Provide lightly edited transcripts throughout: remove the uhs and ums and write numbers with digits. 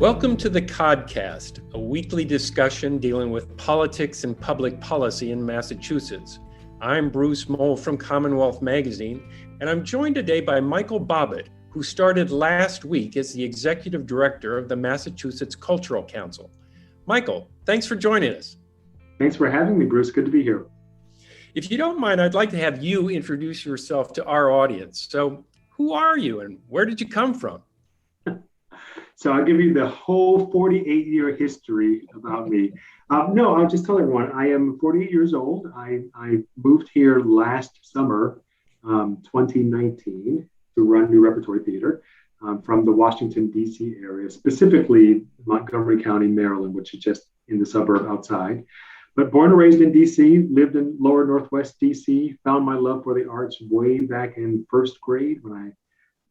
Welcome to the Codcast, a weekly discussion dealing with politics and public policy in Massachusetts. I'm Bruce Moll from CommonWealth Magazine, and I'm joined today by Michael Bobbitt, who started last week as the Executive Director of the Massachusetts Cultural Council. Michael, thanks for joining us. Thanks for having me, Bruce. Good to be here. If you don't mind, I'd like to have you introduce yourself to our audience. So, who are you and where did you come from? So I'll give you the whole 48-year history about me. No, I'll just tell everyone, I am 48 years old. I moved here last summer, 2019, to run New Repertory Theater from the Washington, D.C. area, specifically Montgomery County, Maryland, which is just in the suburb outside. But born and raised in D.C., lived in lower northwest D.C., found my love for the arts way back in first grade when I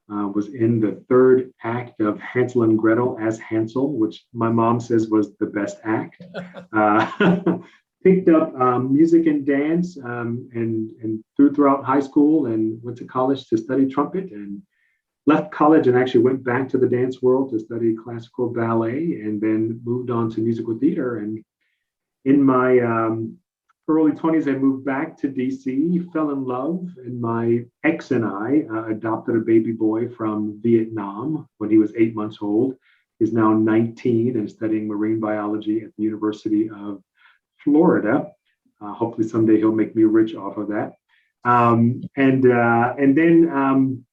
was in the third act of Hansel and Gretel as Hansel, which my mom says was the best act. Picked up music and dance and throughout high school and went to college to study trumpet and left college and actually went back to the dance world to study classical ballet and then moved on to musical theater. And in my early 20s, I moved back to DC, fell in love, and my ex and I adopted a baby boy from Vietnam when he was 8 months old. He's now 19 and studying marine biology at the University of Florida. Hopefully someday he'll make me rich off of that. And then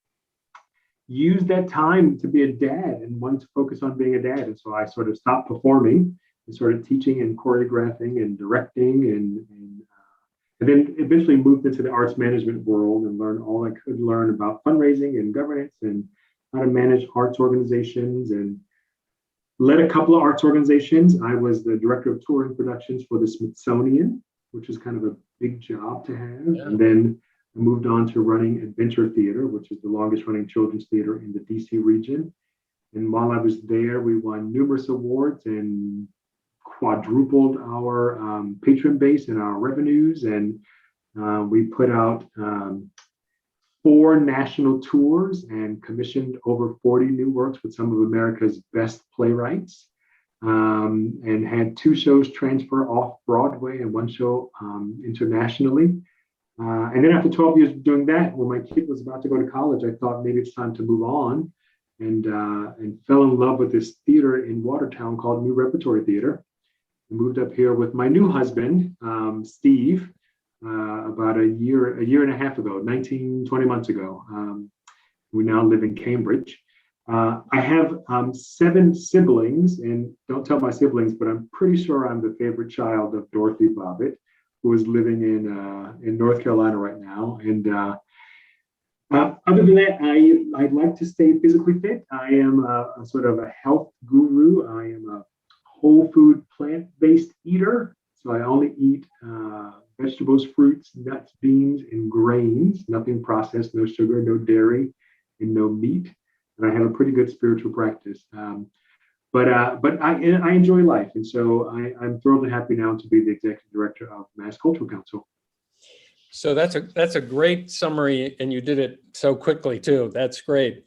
used that time to be a dad and wanted to focus on being a dad. And so I sort of stopped performing and started teaching and choreographing and directing and then eventually moved into the arts management world and learned all I could learn about fundraising and governance and how to manage arts organizations and led a couple of arts organizations. I was the director of touring productions for the Smithsonian, which is kind of a big job to have. Yeah. And then I moved on to running Adventure Theater, which is the longest running children's theater in the DC region. And while I was there, we won numerous awards and quadrupled our patron base and our revenues. And we put out 4 national tours and commissioned over 40 new works with some of America's best playwrights, and had 2 shows transfer off Broadway and 1 show internationally. And then after 12 years of doing that, when my kid was about to go to college, I thought maybe it's time to move on and fell in love with this theater in Watertown called New Repertory Theater. I moved up here with my new husband, Steve, about a year and a half ago, 20 months ago. We now live in Cambridge. I have 7 siblings, and don't tell my siblings, but I'm pretty sure I'm the favorite child of Dorothy Bobbitt, who is living in North Carolina right now. And other than that, I'd like to stay physically fit. I am a sort of a health guru. I am a whole food plant-based eater. So I only eat vegetables, fruits, nuts, beans, and grains, nothing processed, no sugar, no dairy, and no meat. And I have a pretty good spiritual practice. But I enjoy life. And so I'm thrilled and happy now to be the executive director of Mass Cultural Council. So that's a great summary, and you did it so quickly too. That's great.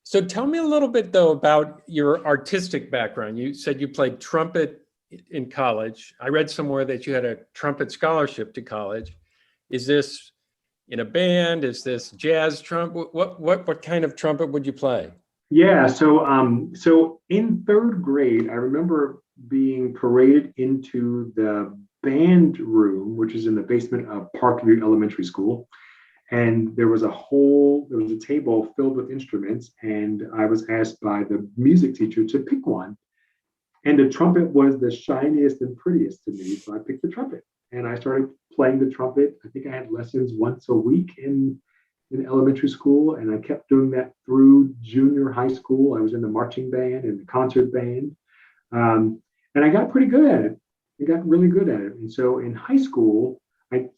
So tell me a little bit though about your artistic background. You said you played trumpet in college. I read somewhere that you had a trumpet scholarship to college. Is this in a band? Is this jazz trumpet? What kind of trumpet would you play? Yeah, so in 3rd grade, I remember being paraded into the band room, which is in the basement of Parkview Elementary School. And there was a table filled with instruments, and I was asked by the music teacher to pick one. And the trumpet was the shiniest and prettiest to me, so I picked the trumpet. And I started playing the trumpet. I think I had lessons once a week in elementary school, and I kept doing that through junior high school. I was in the marching band and the concert band, and I got pretty good at it. I got really good at it. And so in high school, I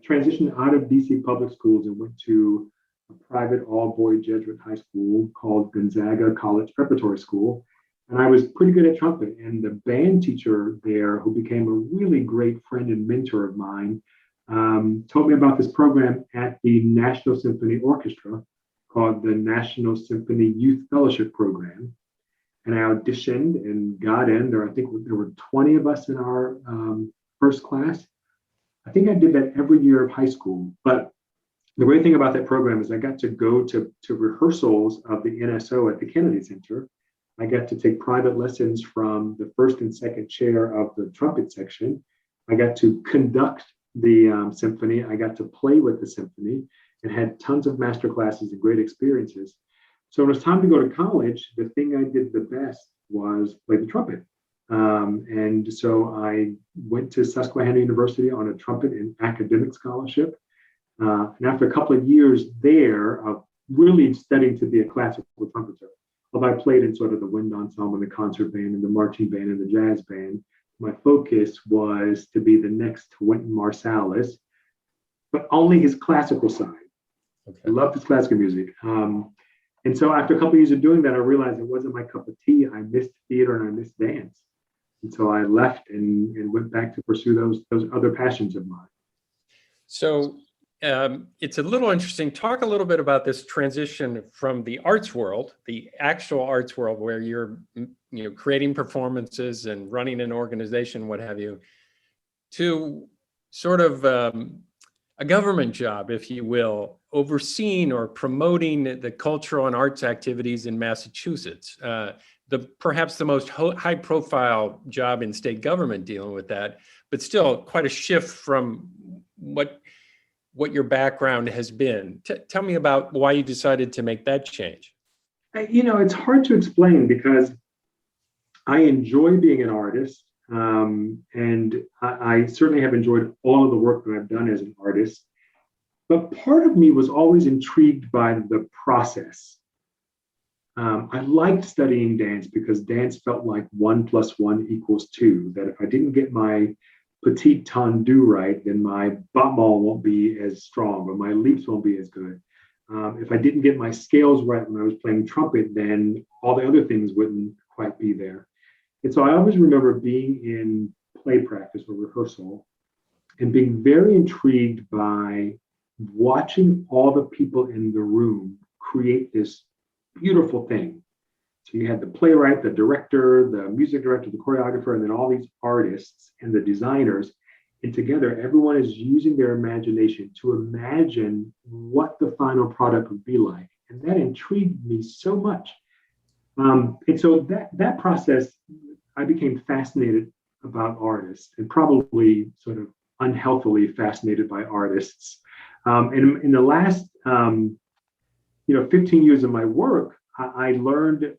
transitioned out of DC public schools and went to a private all-boy Jesuit high school called Gonzaga College Preparatory School. And I was pretty good at trumpet. And the band teacher there, who became a really great friend and mentor of mine, told me about this program at the National Symphony Orchestra called the National Symphony Youth Fellowship Program. and I auditioned and got in there. I think there were 20 of us in our first class. I think I did that every year of high school. But the great thing about that program is I got to go to rehearsals of the NSO at the Kennedy Center. I got to take private lessons from the first and second chair of the trumpet section. I got to conduct the symphony. I got to play with the symphony and had tons of master classes and great experiences. So when it was time to go to college, the thing I did the best was play the trumpet. And so I went to Susquehanna University on a trumpet and academic scholarship. And after a couple of years there of really studying to be a classical trumpeter, although I played in sort of the wind ensemble, the concert band, and the marching band, and the jazz band, my focus was to be the next Wynton Marsalis, but only his classical side. Okay. I loved his classical music. And so after a couple of years of doing that, I realized it wasn't my cup of tea. I missed theater and I missed dance. And so I left and went back to pursue those other passions of mine. So it's a little interesting. Talk a little bit about this transition from the arts world, the actual arts world, where you're creating performances and running an organization, what have you, to sort of a government job, if you will, overseeing or promoting the cultural and arts activities in Massachusetts. Perhaps the most high-profile job in state government dealing with that, but still quite a shift from what your background has been. Tell me about why you decided to make that change. It's hard to explain because I enjoy being an artist, and I certainly have enjoyed all of the work that I've done as an artist. But part of me was always intrigued by the process. I liked studying dance because dance felt like 1 + 1 = 2, that if I didn't get my petit tendu right, then my battement won't be as strong or my leaps won't be as good. If I didn't get my scales right when I was playing trumpet, then all the other things wouldn't quite be there. And so I always remember being in play practice or rehearsal and being very intrigued by watching all the people in the room create this beautiful thing. So you had the playwright, the director, the music director, the choreographer, and then all these artists and the designers. And together, everyone is using their imagination to imagine what the final product would be like. And that intrigued me so much. And so that process, I became fascinated about artists and probably sort of unhealthily fascinated by artists. And in the last 15 years of my work, I learned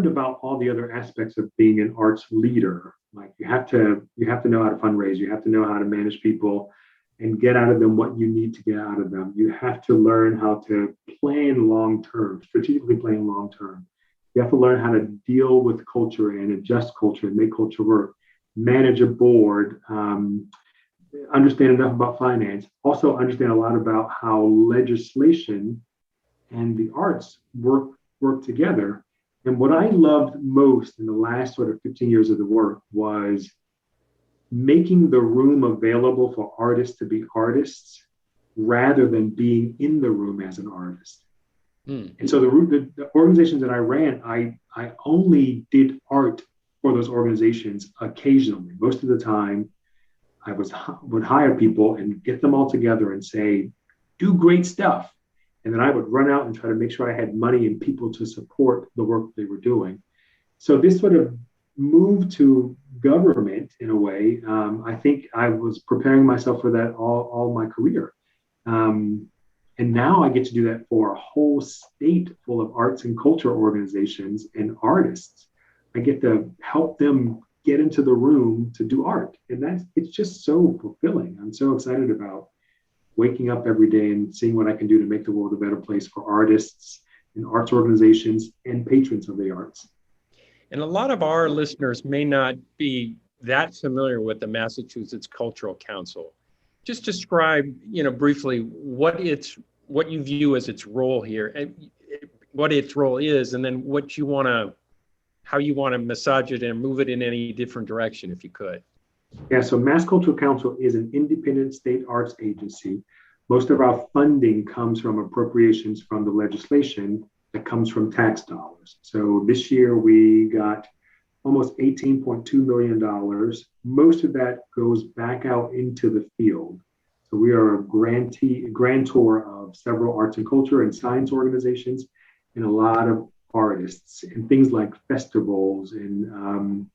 about all the other aspects of being an arts leader. Like you have to know how to fundraise, you have to know how to manage people and get out of them what you need to get out of them. You have to learn how to plan long-term, strategically plan long-term. You have to learn how to deal with culture and adjust culture and make culture work, manage a board, understand enough about finance, also understand a lot about how legislation and the arts work together. And what I loved most in the last sort of 15 years of the work was making the room available for artists to be artists rather than being in the room as an artist. And so the organizations that I ran, I only did art for those organizations occasionally. Most of the time, I would hire people and get them all together and say, do great stuff. And then I would run out and try to make sure I had money and people to support the work they were doing. So this sort of move to government in a way, I think I was preparing myself for that all my career. And now I get to do that for a whole state full of arts and culture organizations and artists. I get to help them get into the room to do art. And it's just so fulfilling. I'm so excited about waking up every day and seeing what I can do to make the world a better place for artists and arts organizations and patrons of the arts. And a lot of our listeners may not be that familiar with the Massachusetts Cultural Council. Just describe, briefly what you view as its role here, and what its role is, and then how you want to massage it and move it in any different direction, if you could. Yeah, so Mass Cultural Council is an independent state arts agency. Most of our funding comes from appropriations from the legislation that comes from tax dollars. So this year we got almost $18.2 million. Most of that goes back out into the field. So we are a grantor of several arts and culture and science organizations and a lot of artists and things like festivals. And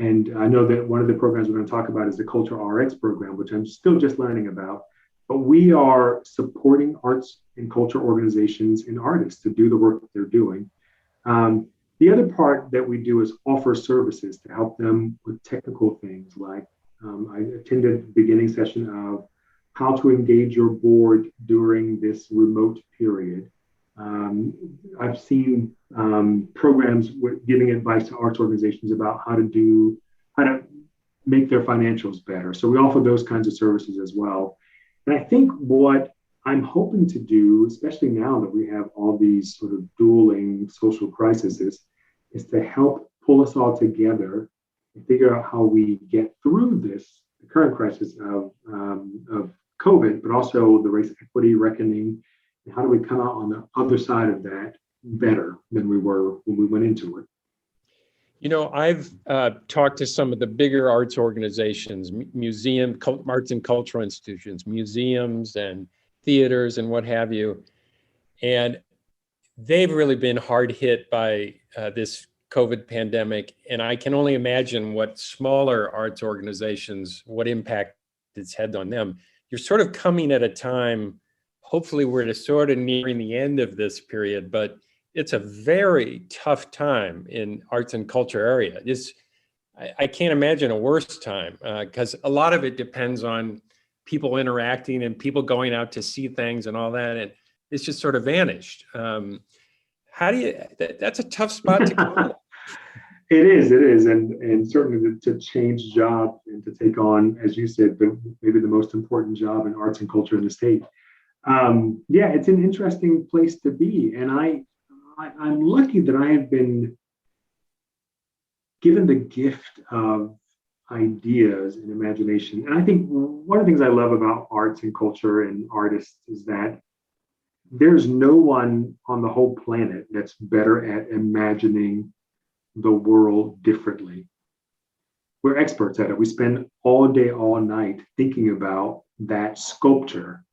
I know that one of the programs we're going to talk about is the Culture RX program, which I'm still just learning about. But we are supporting arts and culture organizations and artists to do the work that they're doing. The other part that we do is offer services to help them with technical things like I attended the beginning session of how to engage your board during this remote period. I've seen programs giving advice to arts organizations about how to make their financials better. So we offer those kinds of services as well. And I think what I'm hoping to do, especially now that we have all these sort of dueling social crises, is to help pull us all together and figure out how we get through this, the current crisis of COVID, but also the race equity reckoning. And how do we come out on the other side of that better than we were when we went into it? You know, I've talked to some of the bigger arts organizations, arts and cultural institutions, museums and theaters and what have you. And they've really been hard hit by this COVID pandemic. And I can only imagine what smaller arts organizations, what impact it's had on them. You're sort of coming at a time, hopefully we're sort of nearing the end of this period, but it's a very tough time in arts and culture area. I can't imagine a worse time because a lot of it depends on people interacting and people going out to see things and all that. And it's just sort of vanished. That's a tough spot to come out. It is. And certainly to change jobs and to take on, as you said, maybe the most important job in arts and culture in the state. Yeah, it's an interesting place to be. And I'm lucky that I have been given the gift of ideas and imagination. And I think one of the things I love about arts and culture and artists is that there's no one on the whole planet that's better at imagining the world differently. We're experts at it. We spend all day, all night thinking about that sculpture.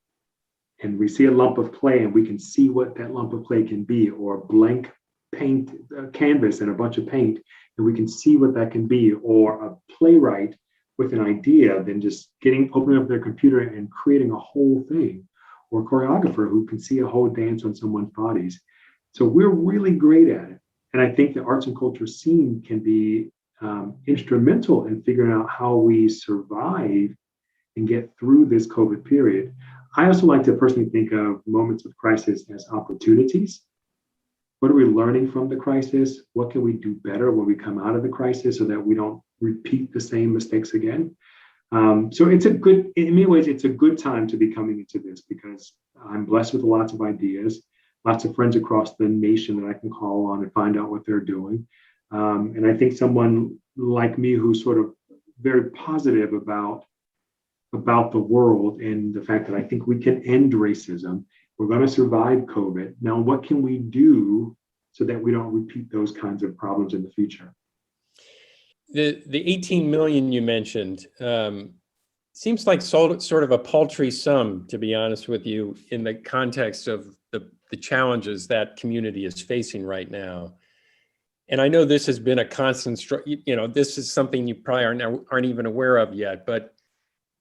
And we see a lump of clay and we can see what that lump of clay can be, or a blank paint canvas and a bunch of paint, and we can see what that can be, or a playwright with an idea, then just opening up their computer and creating a whole thing, or a choreographer who can see a whole dance on someone's bodies. So we're really great at it. And I think the arts and culture scene can be instrumental in figuring out how we survive and get through this COVID period. I also like to personally think of moments of crisis as opportunities. What are we learning from the crisis? What can we do better when we come out of the crisis so that we don't repeat the same mistakes again? So in many ways, it's a good time to be coming into this because I'm blessed with lots of ideas, lots of friends across the nation that I can call on and find out what they're doing. And I think someone like me who's sort of very positive about the world and the fact that I think we can end racism. We're going to survive COVID. Now, what can we do so that we don't repeat those kinds of problems in the future? The 18 million you mentioned seems like sort of a paltry sum, to be honest with you, in the context of the challenges that community is facing right now. And I know this has been a constant, this is something you probably aren't even aware of yet, but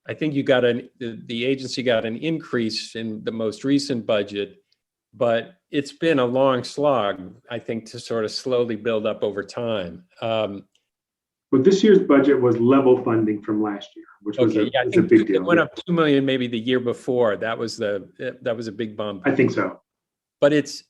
I think the agency got an increase in the most recent budget, but it's been a long slog, I think, to sort of slowly build up over time. But this year's budget was level funding from last year, which was a big deal. It went up 2 million maybe the year before. That was a big bump. I think so. But it's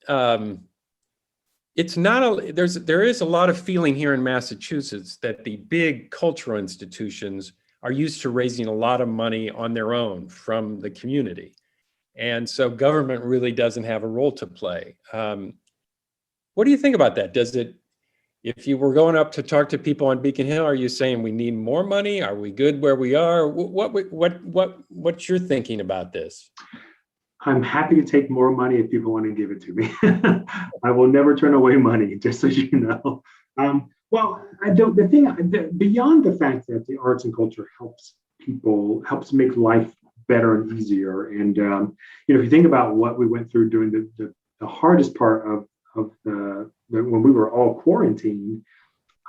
not there is a lot of feeling here in Massachusetts that the big cultural institutions are used to raising a lot of money on their own from the community. And so government really doesn't have a role to play. What do you think about that? If you were going up to talk to people on Beacon Hill, are you saying we need more money? Are we good where we are? What's your thinking about this? I'm happy to take more money if people want to give it to me. I will never turn away money, just so you know. Well, I don't. Beyond the fact that the arts and culture helps make life better and easier. And if you think about what we went through during the hardest part of when we were all quarantined,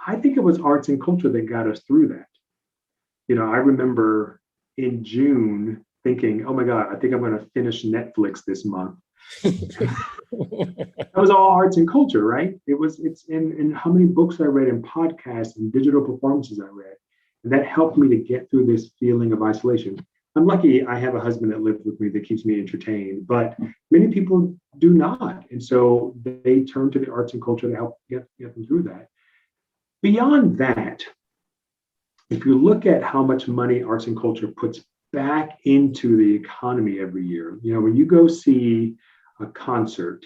I think it was arts and culture that got us through that. I remember in June thinking, oh my God, I think I'm going to finish Netflix this month. That was all arts and culture, right? It's in how many books I read and podcasts and digital performances I read. And that helped me to get through this feeling of isolation. I'm lucky I have a husband that lives with me that keeps me entertained, but many people do not. And so they turn to the arts and culture to help get them through that. Beyond that, if you look at how much money arts and culture puts back into the economy every year, when you go see a concert,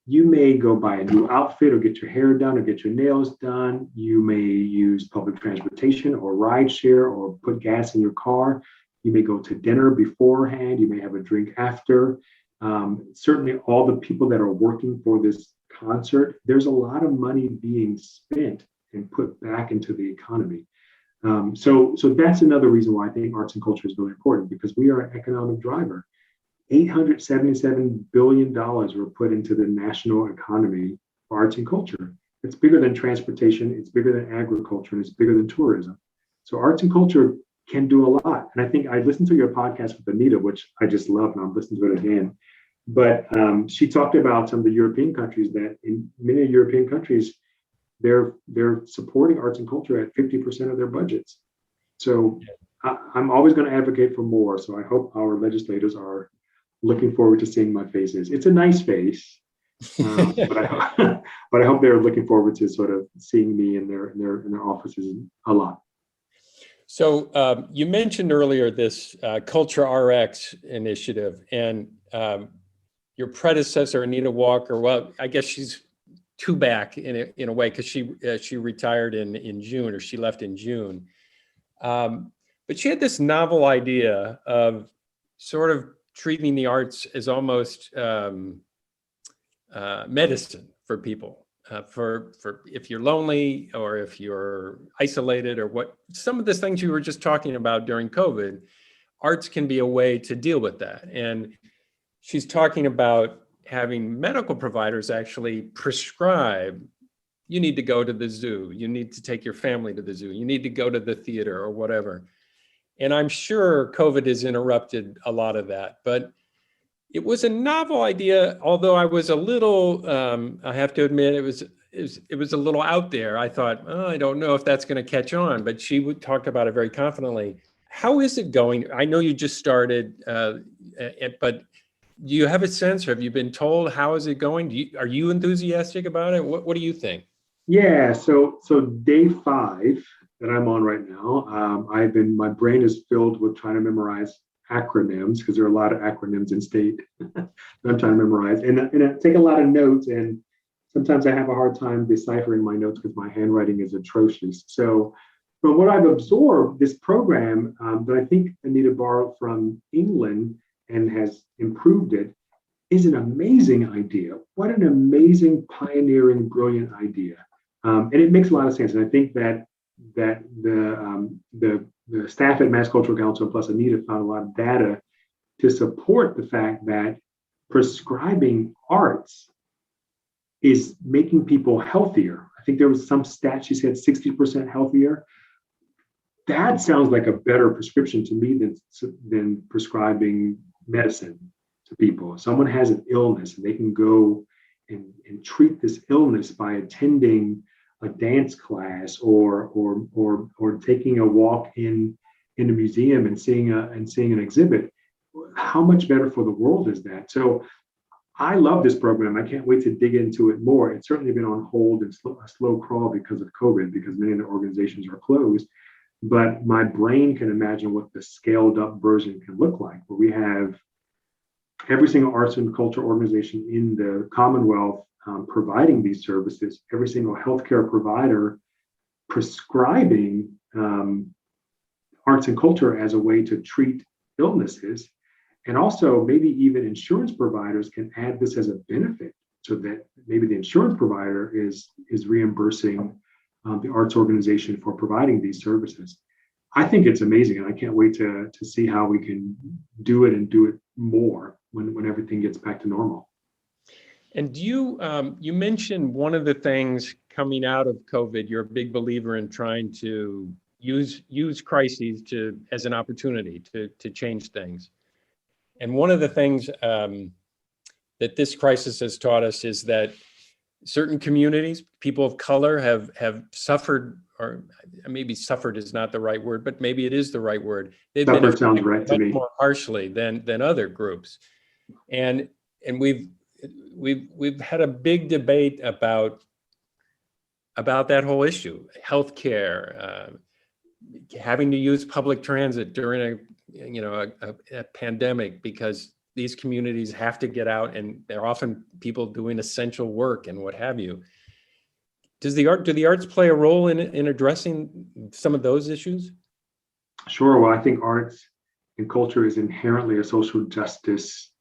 you may go buy a new outfit or get your hair done or get your nails done. You may use public transportation or ride share or put gas in your car. You may go to dinner beforehand. You may have a drink after. Certainly all the people that are working for this concert, there's a lot of money being spent and put back into the economy. So that's another reason why I think arts and culture is really important, because we are an economic driver. $877 billion were put into the national economy for arts and culture. It's bigger than transportation, it's bigger than agriculture, and it's bigger than tourism. So arts and culture can do a lot. And I think I listened to your podcast with Anita, which I just love, and I'm listening to it again. But she talked about some of the European countries that in many European countries, they're supporting arts and culture at 50% of their budgets. So I'm always going to advocate for more. So I hope our legislators are looking forward to seeing my faces. It's a nice face, but I hope they're looking forward to sort of seeing me in their offices a lot. So you mentioned earlier this Culture RX initiative, and your predecessor, Anita Walker. Well, I guess she's two back in a way, because she retired in June, or she left in June. But she had this novel idea of sort of treating the arts as almost medicine for people, for if you're lonely or if you're isolated or what, some of the things you were just talking about during COVID, arts can be a way to deal with that. And she's talking about having medical providers actually prescribe, you need to go to the zoo, you need to take your family to the zoo, you need to go to the theater or whatever. And I'm sure COVID has interrupted a lot of that, but it was a novel idea, although I was a little, I have to admit, it was a little out there. I thought, oh, I don't know if that's going to catch on, but she talked about it very confidently. How is it going? I know you just started, but do you have a sense, or have you been told, how is it going? Are you enthusiastic about it? What do you think? Yeah, so day 5 that I'm on right now, my brain is filled with trying to memorize acronyms, because there are a lot of acronyms in state that I'm trying to memorize, and I take a lot of notes, and sometimes I have a hard time deciphering my notes because my handwriting is atrocious. So from what I've absorbed, this program that I think Anita borrowed from England and has improved it is an amazing idea. What an amazing, pioneering, brilliant idea. And it makes a lot of sense. And I think that the staff at Mass Cultural Council plus Anita found a lot of data to support the fact that prescribing arts is making people healthier. I think there was some stat, she said 60% healthier. That sounds like a better prescription to me than prescribing medicine to people. If someone has an illness and they can go and treat this illness by attending a dance class or taking a walk in a museum and seeing an exhibit, how much better for the world is that? So I love this program. I can't wait to dig into it more. It's certainly been on hold and a slow crawl because of COVID, because many of the organizations are closed. But my brain can imagine what the scaled up version can look like, where we have every single arts and culture organization in the Commonwealth providing these services, every single healthcare provider prescribing arts and culture as a way to treat illnesses. And also maybe even insurance providers can add this as a benefit so that maybe the insurance provider is reimbursing the arts organization for providing these services. I think it's amazing, and I can't wait to see how we can do it and do it more when everything gets back to normal. And you mentioned one of the things coming out of COVID, you're a big believer in trying to use crises as an opportunity to change things. And one of the things that this crisis has taught us is that certain communities, people of color, have suffered, or maybe suffered is not the right word, but maybe it is the right word. They've been Suffered sounds right to me. more harshly than other groups, and we've had a big debate about that whole issue, healthcare, having to use public transit during a pandemic, because these communities have to get out, and they're often people doing essential work and what have you. Do the arts play a role in addressing some of those issues? Sure. Well, I think arts and culture is inherently a social justice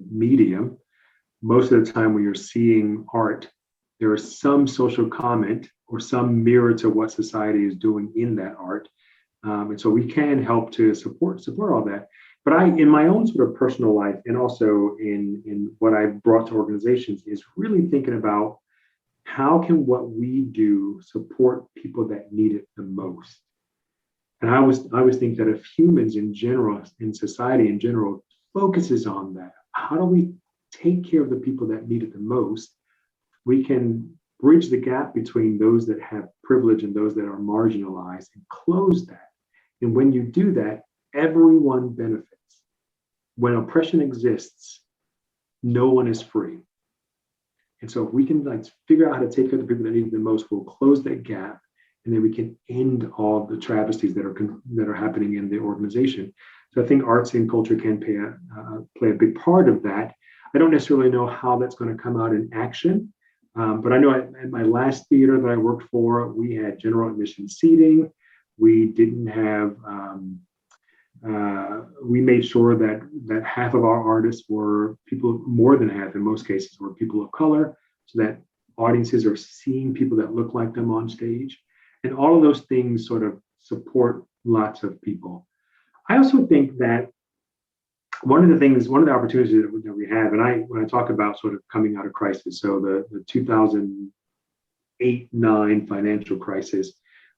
medium. Most of the time when you're seeing art, there is some social comment or some mirror to what society is doing in that art. And so we can help to support all that. But in my own sort of personal life, and also in what I've brought to organizations, is really thinking about how can what we do support people that need it the most. And I always think that if humans in general, in society in general, focuses on that, how do we take care of the people that need it the most? We can bridge the gap between those that have privilege and those that are marginalized and close that. And when you do that, everyone benefits. When oppression exists, no one is free. And so if we can figure out how to take care of the people that need it the most, we'll close that gap, and then we can end all the travesties that are happening in the organization. So I think arts and culture can play a big part of that. I don't necessarily know how that's going to come out in action, but I know at my last theater that I worked for, we had general admission seating. We didn't have. We made sure that half of our artists were people, more than half in most cases, were people of color, so that audiences are seeing people that look like them on stage. And all of those things sort of support lots of people. I also think that one of the opportunities that we have, and when I talk about sort of coming out of crisis, so the 2008-9 financial crisis,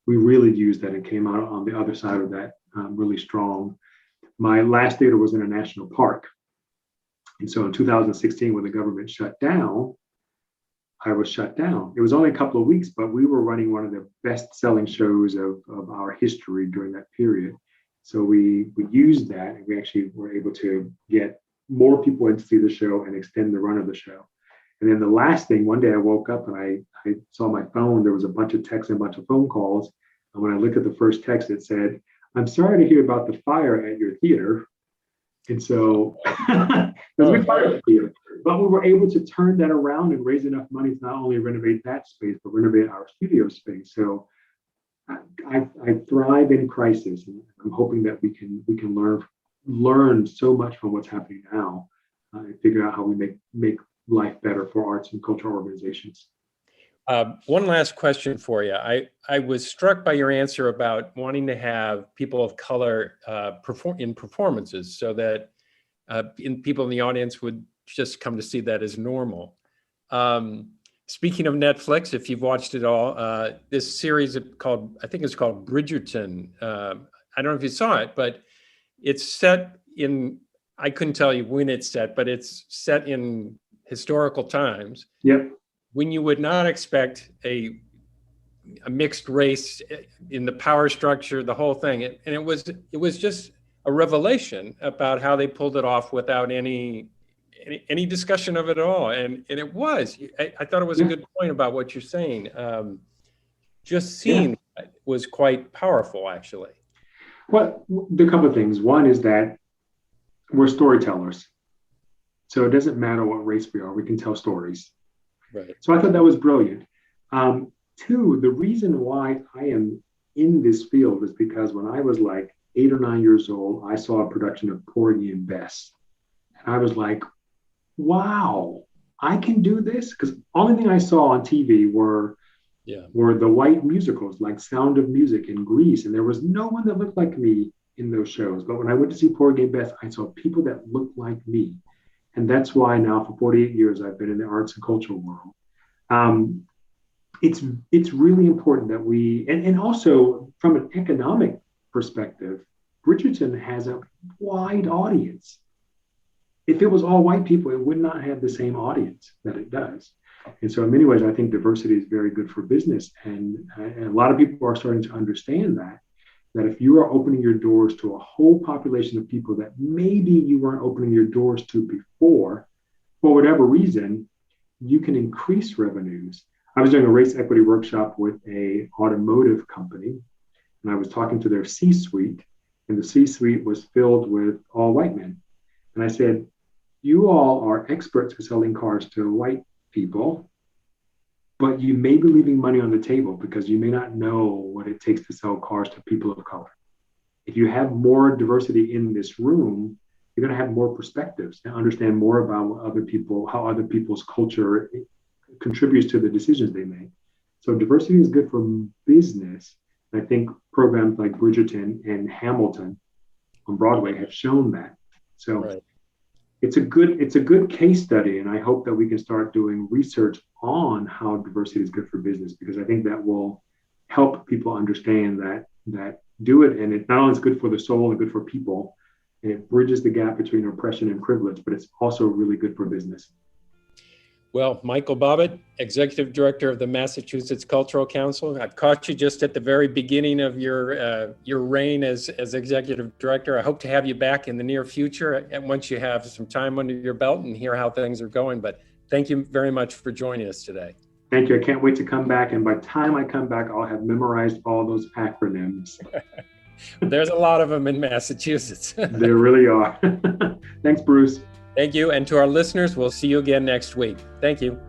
we really used that and came out on the other side of that really strong. My last theater was in a national park. And so in 2016, when the government shut down, I was shut down. It was only a couple of weeks, but we were running one of the best-selling shows of our history during that period. So we used that, and we actually were able to get more people in to see the show and extend the run of the show. And then the last thing, one day I woke up and I saw my phone. There was a bunch of texts and a bunch of phone calls. And when I looked at the first text, it said, "I'm sorry to hear about the fire at your theater." And so, because we fired the theater, but we were able to turn that around and raise enough money to not only renovate that space, but renovate our studio space. So I thrive in crisis, and I'm hoping that we can learn so much from what's happening now and figure out how we make life better for arts and cultural organizations. One last question for you. I was struck by your answer about wanting to have people of color perform in performances, so that people in the audience would just come to see that as normal. Speaking of Netflix, if you've watched it all, this series I think it's called Bridgerton. I don't know if you saw it, but it's set in, I couldn't tell you when it's set, but it's set in historical times. Yep. When you would not expect a mixed race in the power structure, the whole thing. And it was just a revelation about how they pulled it off without any discussion of it at all. And it was, I thought it was a good point about what you're saying. Just seeing that was quite powerful, actually. Well, a couple of things. One is that we're storytellers. So it doesn't matter what race we are, we can tell stories. Right. So I thought that was brilliant. Two, the reason why I am in this field is because when I was like 8 or 9 years old, I saw a production of Porgy and Bess. And I was like, wow, I can do this? Because only thing I saw on TV were the white musicals like Sound of Music and Grease. And there was no one that looked like me in those shows. But when I went to see Porgy and Bess, I saw people that looked like me. And that's why now for 48 years, I've been in the arts and cultural world. It's really important that we, and also from an economic perspective, Bridgerton has a wide audience. If it was all white people, it would not have the same audience that it does. And so in many ways, I think diversity is very good for business. And a lot of people are starting to understand that if you are opening your doors to a whole population of people that maybe you weren't opening your doors to before, for whatever reason, you can increase revenues. I was doing a race equity workshop with a automotive company, and I was talking to their C-suite, and the C-suite was filled with all white men. And I said, you all are experts at selling cars to white people, but you may be leaving money on the table because you may not know what it takes to sell cars to people of color. If you have more diversity in this room, you're going to have more perspectives and understand more about how other people's culture contributes to the decisions they make. So diversity is good for business. I think programs like Bridgerton and Hamilton on Broadway have shown that. So right. It's a good case study, and I hope that we can start doing research on how diversity is good for business, because I think that will help people understand that do it, and it not only is good for the soul and good for people, and it bridges the gap between oppression and privilege, but it's also really good for business. Well, Michael Bobbitt, Executive Director of the Massachusetts Cultural Council. I've caught you just at the very beginning of your reign as Executive Director. I hope to have you back in the near future and once you have some time under your belt and hear how things are going. But thank you very much for joining us today. Thank you. I can't wait to come back. And by the time I come back, I'll have memorized all those acronyms. There's a lot of them in Massachusetts. There really are. Thanks, Bruce. Thank you. And to our listeners, we'll see you again next week. Thank you.